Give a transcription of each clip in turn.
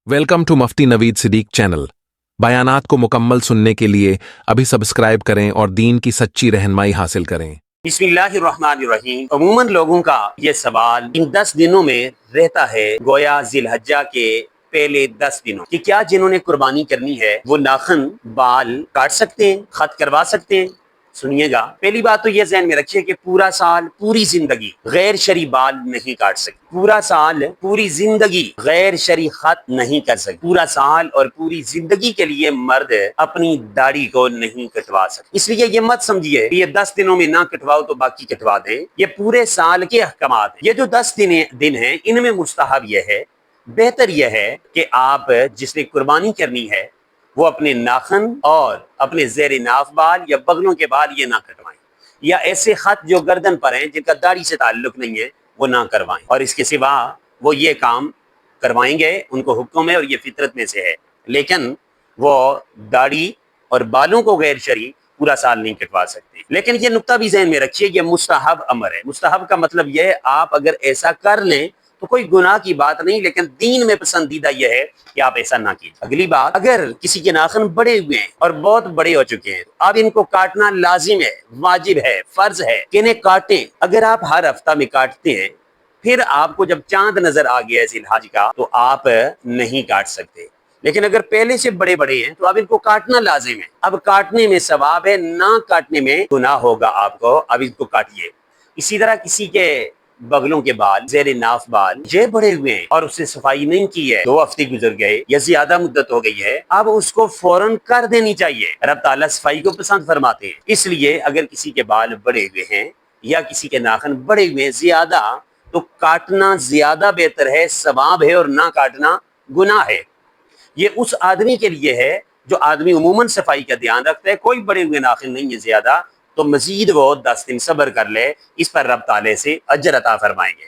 Welcome to Mufti Naveed Siddique channel. बयानात को मुकम्मल सुनने के लिए अभी सब्सक्राइब करें और दीन की सच्ची रहनुमाई हासिल करें। बिस्मिल्लाहिर्रहमानिर्रहीम। अमूमन लोगों का ये सवाल इन 10 दिनों में रहता है, गोया जिलहज्जा के पहले 10 दिनों कि क्या जिन्होंने कुर्बानी करनी है वो नाखून बाल काट सकते हैं, खत करवा सकते हैं। सुनिएगा, पहली बात तो ये ज़हन में रखिए कि पूरा साल पूरी जिंदगी गैर शरी बाल नहीं काट सकते, पूरा साल पूरी जिंदगी गैर शरी खत नहीं कर सकते, पूरा साल और पूरी जिंदगी के लिए मर्द अपनी दाढ़ी को नहीं कटवा सकते। इसलिए ये मत समझिए कि ये 10 दिनों में ना कटवाओ तो बाकी कटवा दें। ये पूरे साल के अहकामात हैं। ये जो 10 दिन हैं इनमें मुस्तहब यह है, बेहतर यह है कि आप जिसने कुर्बानी करनी है वो अपने नाखून और अपने ज़ेर नाफ बाल या बगलों के बाल ये ना कटवाएं, या ऐसे खत जो गर्दन पर हैं जिनका दाढ़ी से ताल्लुक नहीं है वो ना करवाएं। और इसके सिवा वो ये काम करवाएंगे, उनको हुक्म है और ये फितरत में से है, लेकिन वो दाढ़ी और बालों को गैर शरी पूरा साल नहीं कटवा सकते। लेकिन ये नुक्ता भी ज़हन में रखिए, ये मुस्तहब अमर है। मुस्तहब का मतलब यह है आप अगर ऐसा कर लें तो कोई गुनाह की बात नहीं, लेकिन दीन में पसंदीदा यह है कि आप ऐसा ना कीजिए। अगली बात, अगर किसी के नाखून बड़े हुए हैं और बहुत बड़े हो चुके हैं, अब इनको काटना लाजिम है, वाजिब है, फर्ज है कि इन्हें काटें। अगर आप हर हफ्ता में काटते हैं, फिर आपको जब चांद नजर आ गया है जिलहज का तो आप नहीं काट सकते। लेकिन अगर पहले से बड़े बड़े हैं तो अब इनको काटना लाजिम है। अब काटने में सवाब है, ना काटने में गुनाह होगा आपको। अब इनको काटिए। इसी तरह किसी के बगलों के बाल, ज़ेरे नाफ बाल ये बड़े हुए हैं और उससे सफाई नहीं की है, 2 हफ्ते गुजर गए या ज्यादा मुद्दत हो गई है, अब उसको फौरन कर देनी चाहिए। रब ताला सफाई को पसंद फरमाते हैं। इसलिए अगर किसी के बाल बड़े हुए हैं या किसी के नाखून बड़े हुए हैं ज्यादा, तो काटना ज्यादा बेहतर है, सवाब है, और ना काटना गुनाह है। ये उस आदमी के लिए है जो आदमी उमूमन सफाई का ध्यान रखता है, कोई बड़े हुए नाखून नहीं है ज्यादा, तो मजीद वो 10 दिन सब्र कर ले, इस पर रब ताले से अजर अता फरमाएंगे।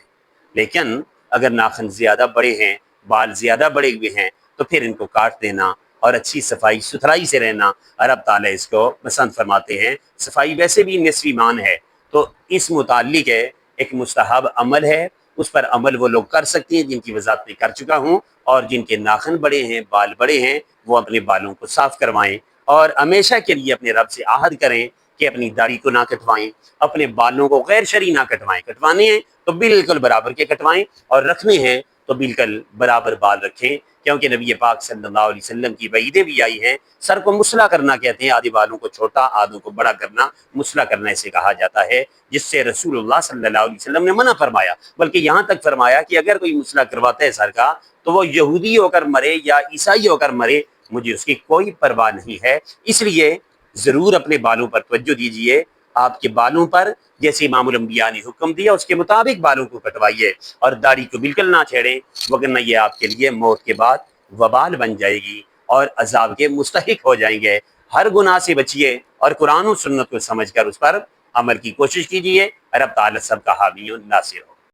लेकिन अगर नाखून ज्यादा बड़े हैं, बाल ज्यादा बड़े हुए हैं, तो फिर इनको काट देना और अच्छी सफाई सुथराई से रहना रब ताला इसको पसंद फरमाते हैं। सफाई वैसे भी निस्फ़ ईमान है, तो इस मुताल्लिक एक मुस्तहब अमल है, उस पर अमल वो लोग कर सकते हैं जिनकी वजाहत मैं कर चुका हूँ। और जिनके नाखून बड़े हैं, बाल बड़े हैं, वो अपने बालों को साफ करवाएं और हमेशा के लिए अपने रब से आहद करें कि अपनी दाढ़ी को ना कटवाएं, अपने बालों को गैर शरी ना कटवाएं। कटवाने हैं तो बिल्कुल बराबर के कटवाएं और रखने हैं तो बिल्कुल बराबर बाल रखें, क्योंकि नबी पाक सल्लल्लाहु अलैहि वसल्लम की वईदें भी आई हैं। सर को मुसला करना कहते हैं, आधे बालों को छोटा आधों को बड़ा करना, मुसला करना इसे कहा जाता है, जिससे रसूलुल्लाह सल्लल्लाहु अलैहि वसल्लम ने मना फरमाया। बल्कि यहाँ तक फरमाया कि अगर कोई मुसला करवाता है सर का तो वो यहूदी होकर मरे या ईसाई होकर मरे, मुझे उसकी कोई परवाह नहीं है। इसलिए जरूर अपने बालों पर तवज्जो दीजिए। आपके बालों पर जैसे इमामुल अंबिया ने हुक्म दिया उसके मुताबिक बालों को कटवाइए और दाढ़ी को बिल्कुल ना छेड़ें, वरना ये आपके लिए मौत के बाद वबाल बन जाएगी और अजाब के मुस्तहिक हो जाएंगे। हर गुनाह से बचिए और कुरान और सुन्नत को समझकर उस पर अमल की कोशिश कीजिए। रब ताला सबका हामी और नासिर हो।